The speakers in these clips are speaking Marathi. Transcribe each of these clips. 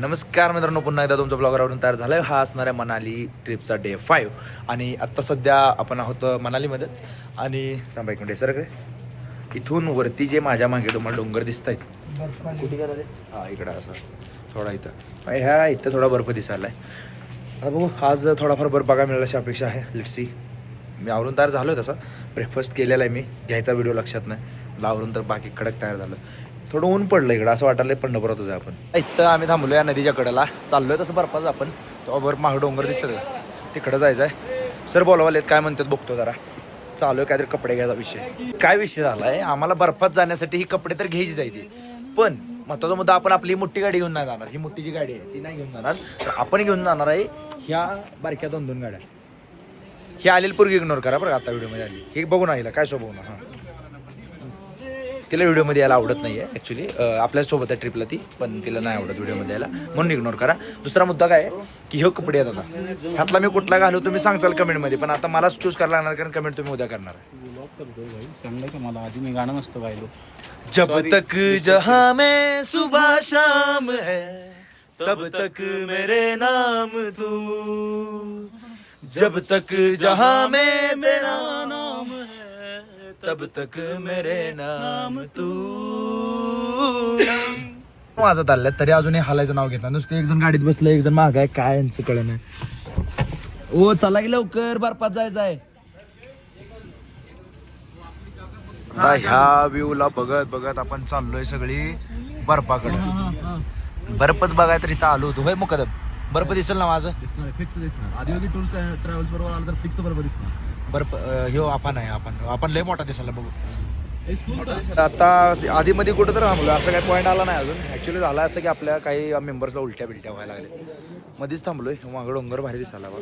नमस्कार मित्रांनो, पुन्हा एकदा तुमच्या ब्लॉगरवरून तयार झालं आहे. हा असणार आहे मनाली ट्रिपचा डे 5 आणि आत्ता सध्या आपण आहोत मनालीमध्येच. आणि थांबा एक मिनिट सर, इथून वरती जे माझ्या मागे तुम्हाला डोंगर दिसत आहेत कुठे गेला रे? हां, इकडं असं थोडा इथं ह्या इथं थोडा बर्फ दिसायला आहे. आता बघू, आज थोडाफार बर्फ बघायला मिळाल अशी अपेक्षा आहे. Let's see. मी आवरून तयार झालो आहे, तसं ब्रेकफास्ट केलेला आहे मी, घ्यायचा व्हिडिओ लक्षात नाही, आवरून तर बाकी कडक तयार झालं. थोडं ऊन पडलं इकडं, असं वाटायला पंढरपुरातच आहे आपण. इथं आम्ही थांबलो या नदीच्या कडेला, चाललोय तसं बर्फाच आपण. तो बर्फ मागे डोंगर दिसतं तिकडं जायचं आहे. सर बोलावालेत, काय म्हणतात बघतो जरा. चालू आहे काहीतरी कपडे घ्यायचा विषय. काय विषय झाला आहे, आम्हाला बर्फात जाण्यासाठी ही कपडे तर घ्यायची जायची, पण महत्त्वाचा मुद्दा, आपण आपली मोठी गाडी घेऊन नाही जाणार. ही मोठी जी गाडी आहे ती नाही घेऊन जाणार, तर आपण घेऊन जाणार आहे ह्या बारक्या 2 गाड्या. ही आलेली पूर्वी इग्नोर करा बरं, आता व्हिडिओमध्ये आली हे बघून आईला काय शोभव ना. हां, तिला व्हिडिओमध्ये यायला आवडत नाही आहे ॲक्च्युली. आपल्यासोबत आहे ट्रिपला ती, पण तिला नाही आवडत व्हिडिओमध्ये यायला, म्हणून इग्नोर करा. दुसरा मुद्दा काय आहे की हे कपडे आहेत, आता ह्यातला मी कुठला घालू तुम्ही सांगचाल कमेंटमध्ये, पण आता मलाच चूज करायला लागणार, कारण कमेंट तुम्ही उद्या करणार. सांगायचं मला आधी, मी गाणं नसतं गायलो. जब तक जहां में सुबह शाम है, तब तक मेरे नाम तू. जब तक जहां में तेरा नाम है, तब तक मेरे नाम तू. वाजत आल्या तरी अजूनही हालायचं नाव घेतलं. नुसतं एक जण गाडीत बसलं, एक जण माग आहे, काय यांचं कळलं नाही. ओ चला की लवकर, बर्फात जायचं आहे. आता ह्या व्ह्यूला बघत बघत आपण चाललोय सगळी बर्फाकडे. बर्फच बघाय तर इथं आलो होतो. होय मुकदम, बर्फ दिसेल ना माझं? फिक्स दिसणार. आदिवासी टूर्स ट्रॅव्हल्स बरोबर आलं तर फिक्स बरोबर दिसणार. बर्फ ह्यो आपण आहे, आपण लय मोठा दिसायला बघू. आता आधीमध्ये कुठं तर थांबलो, असं काही पॉईंट आला नाही अजून. ॲक्च्युली झाला असं की आपल्या काही मेंबर्सला उलट्या बिलट्या व्हायला लागले, मध्येच थांबलोय. मागं डोंगर भारी दिसायला बघ.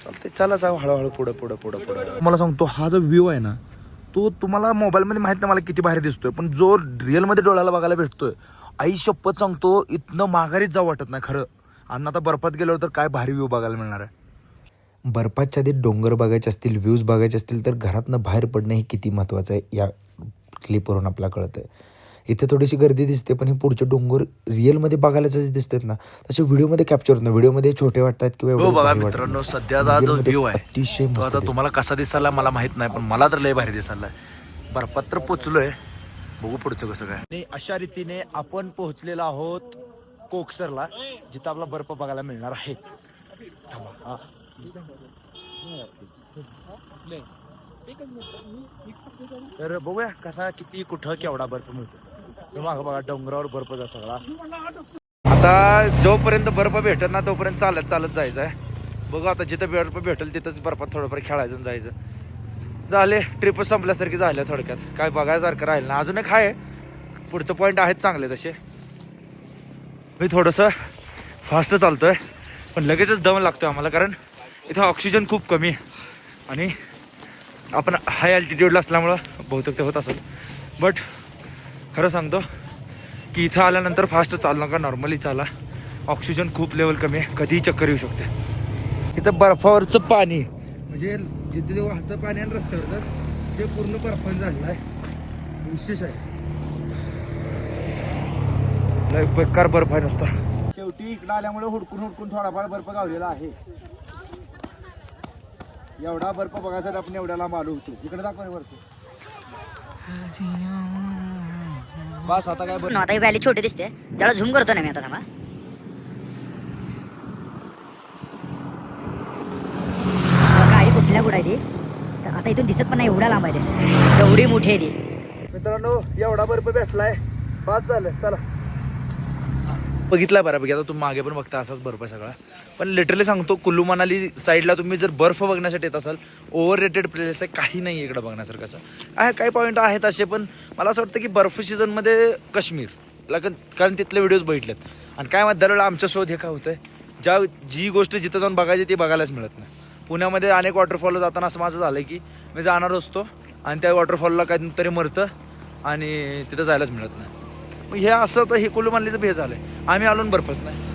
चालतंय, चला जाऊ हळूहळू पुढं पुढं पुढं पुढं. मला सांगतो, हा जो व्ह्यू आहे ना, तो तुम्हाला मोबाईलमध्ये माहीत नाही मला किती भारी दिसतोय, पण जो रिअलमध्ये डोळ्याला बघायला भेटतोय, आई शपथ सांगतो, इथनं माघारीच जाऊ वाटत नाही खरं. आणि आता बर्फात गेल्यावर तर काय भारी व्ह्यू बघायला मिळणार आहे. बर्फाच्या आधी डोंगर बघायचे असतील, व्ह्यूज बघायचे असतील, तर घरातनं बाहेर पडणं हे किती महत्त्वाचं आहे या क्लिपवरून आपल्याला कळतं आहे. इथे थोडीशी गर्दी दिसते, पण हे पुढचे डोंगर रिअलमध्ये बघायला जसे दिसतात ना, तसे व्हिडिओमध्ये कॅप्चर होत नाही. व्हिडिओमध्ये छोटे वाटतात किंवा बघा मित्रांनो, सध्याचा जो व्ह्यू आहे अतिशय तो आता तुम्हाला कसा दिसायला मला माहित नाही, पण मला तर लय भारी दिसायला. बर्फात तर पोचलोय, बघू पुढचं कसं काय. अशा रीतीने आपण पोहोचलेलो आहोत कोकसरला, जिथं आपला बर्फ बघायला मिळणार आहे. तर बघूया कसा, किती, कुठं, केवढा बर्फ मिळतो. मागं बघा डोंगरावर बर्फ जा सगळा. आता जोपर्यंत बर्फ भेटत ना तोपर्यंत चालत चालत जायचं आहे. बघू आता जिथं बर्फ भेटेल तिथंच बर्फात थोडंफार खेळायचं आणि जायचं. झाले, ट्रिप संपल्यासारखी झाल्या थोडक्यात. काय बघायसारखं राहिलं ना, अजून एक आहे, पुढचं पॉईंट आहेत चांगले तसे. मी थोडंसं फास्ट चालतोय, पण लगेचच दम लागतोय आम्हाला, कारण इथं ऑक्सिजन खूप कमी आहे आणि आपण हाय अल्टिट्यूडला असल्यामुळं बहुतेक ते होत असेल. बट खरं सांगतो की इथं आल्यानंतर फास्ट चालू नका, नॉर्मली चाला. ऑक्सिजन खूप लेवल कमी आहे, कधीही चक्कर येऊ शकते. इथं बर्फावरचं पाणी, म्हणजे जिथे जे वाहतं पाणी आणि रस्त्यावरचं, ते पूर्ण बर्फानं झालेलं आहे. विशेष आहे, लय बेकार बर्फ आहे नुसता. शेवटी इकडं आल्यामुळे हुडकून हुडकून थोडाफार बर्फ गावलेला आहे. एवढा बर्फ बघायसाठी आपण एवढ्या लांब आलो होतो. इकडे दाखवा वरती, बस आता काय बरं. आता ही व्हॅली छोटी दिसते, त्याला झूम करतो ना मी आता. थांबा, गाडी कुठल्या कुठं आहे ती, तर आता इथून दिसत पण नाही, एवढा लांब आहे ते, एवढी मोठी आहे ती. मित्रांनो, एवढा बर्फ भेटलाय, बास झालं. चला, बघितलाय बऱ्यापैकी. आता तुम्ही मागे पण बघता असाच बर्फ आहे सगळा. पण लिटरली सांगतो, कुल्लू मनाली साईडला तुम्ही जर बर्फ बघण्यासाठी येत असाल, ओव्हर रेटेड प्लेस आहे, काही नाही इकडं बघण्यासारखं. असं आहे, काही पॉईंट आहेत असे, पण मला असं वाटतं की बर्फ सीझनमध्ये काश्मीर, कारण तिथले व्हिडिओज बघितलेत. आणि काय माहिती दरवेळेला आमच्या शोध हे काय होतं आहे, जी गोष्ट जिथं जाऊन बघायची ती बघायलाच मिळत नाही. पुण्यामध्ये अनेक वॉटरफॉल जाताना असं माझं झालं की मी जाणार असतो आणि त्या वॉटरफॉलला काहीतरी मरतं आणि तिथं जायलाच मिळत नाही. मग हे असं तर हे कुल्लू मनालीचं भेज झालं आहे. आम्ही आलो बर्फच नाही.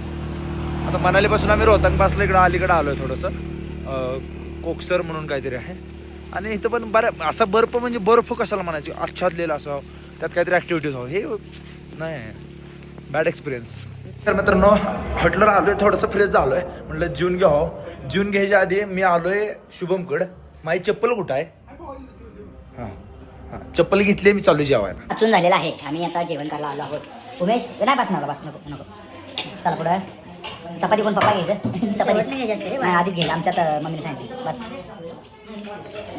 आता मनालीपासून आम्ही रोहतांग पासला इकडं अलीकडं आलो आहे थोडंसं, कोकसर म्हणून काहीतरी आहे. आणि इथं पण असा बर्फ, म्हणजे बर्फ कशाला म्हणायची, आच्छादलेला असावं, त्यात काहीतरी ॲक्टिव्हिटीज हवं. हे नाही, बॅड एक्सपिरियन्स. तर मित्रांनो हॉटेलवर आलोय, थोडंसं फ्रेश झालोय, म्हटलं जेवून घ्यावं. जेवून घ्यायच्या आधी मी आलोय शुभमकड. माझी चप्पल कुठं आहे? हां हां, चप्पल घेतली, मी चालू जेवायला. वाचून झालेला आहे. आम्ही आता जेवण करायला आलो आहोत. उमेश नाही बस नको नको. चला पुढं चपाती कोण पप्पा घ्यायचं? चपाती नाही आधीच घ्यायला आमच्यात मम्मीने सांगितलं. बस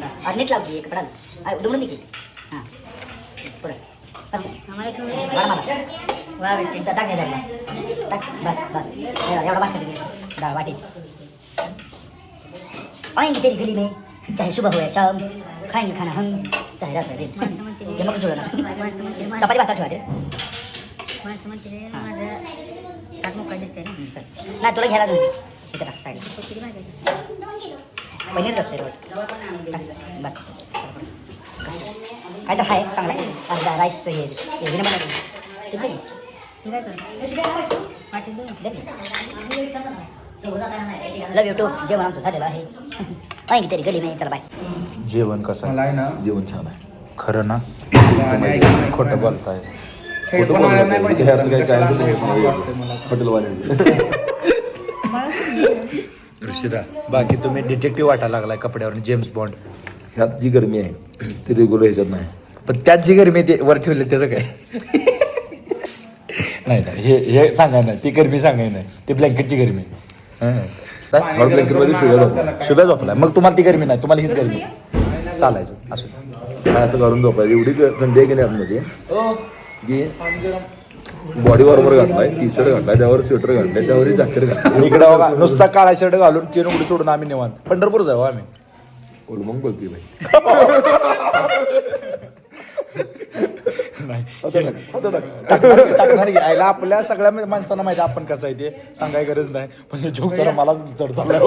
बस नीट लावली एक पडाल दुमडून दे की. हां पुढं बस मला टाक द्यायला टाक. बस एवढा बाकी डाळ वाटी. आएंगे तेरी गली में चाहे सुबह हो या शाम, खाएंगे खाना हम चाहे रात दिन. मग जुळलं ना चपाती भातात ठेवा ते. नाही तुला घ्यायला नाही इथे टाक साईडला. पनीरच असते रोज. बस काय तर आहे चांगला आहे. राईसचं हे लव यू टू. जेवण आमचं झालेलं आहे. ऐक तरी गली नाही. चला बाय. जेवण कसं मला आहे ना जेवण छान आहे खरं ना. नाही, खोटं बोलताय. हेडफोन आला नाही पाहिजे. ऋषिदा बाकी तुम्ही डिटेक्टिव्ह वाटायला लागलाय कपड्यावर. James bond. ह्यात जी गरमी आहे ती रेग्युलर ह्याच्यात नाही. पण त्यात जी गरमी आहे ते वर ठेवले त्याचं काय? नाही हे सांगाय नाही, ती गरमी सांगाय नाही, ती ब्लँकेटची गरमी. ब्लँकेटमध्ये शुगर होतं. शुभ्या झोपलाय, मग तुम्हाला ती गरमी नाही, तुम्हाला हीच गरमी. चालायचं असं काय असं घालून झोपायचं. एवढी थंडी आहे की नाही आतमध्ये की बॉडी वॉर्मर घातलाय, टी शर्ट घातलाय, त्यावर स्वेटर घातलाय, त्यावर जॅकेट घातलाय. इकडे बघा नुसता काळा शर्ट घालून चेन उडी सोडून आम्ही निवांत पंढरपूर जाऊ आम्ही. मग बोलते बाई. टाकणार घ्यायला आपल्या सगळ्या माणसांना माहिती आपण कसं आहे ते सांगायची गरज नाही. पण जोक जरा मला चढ चाललाय.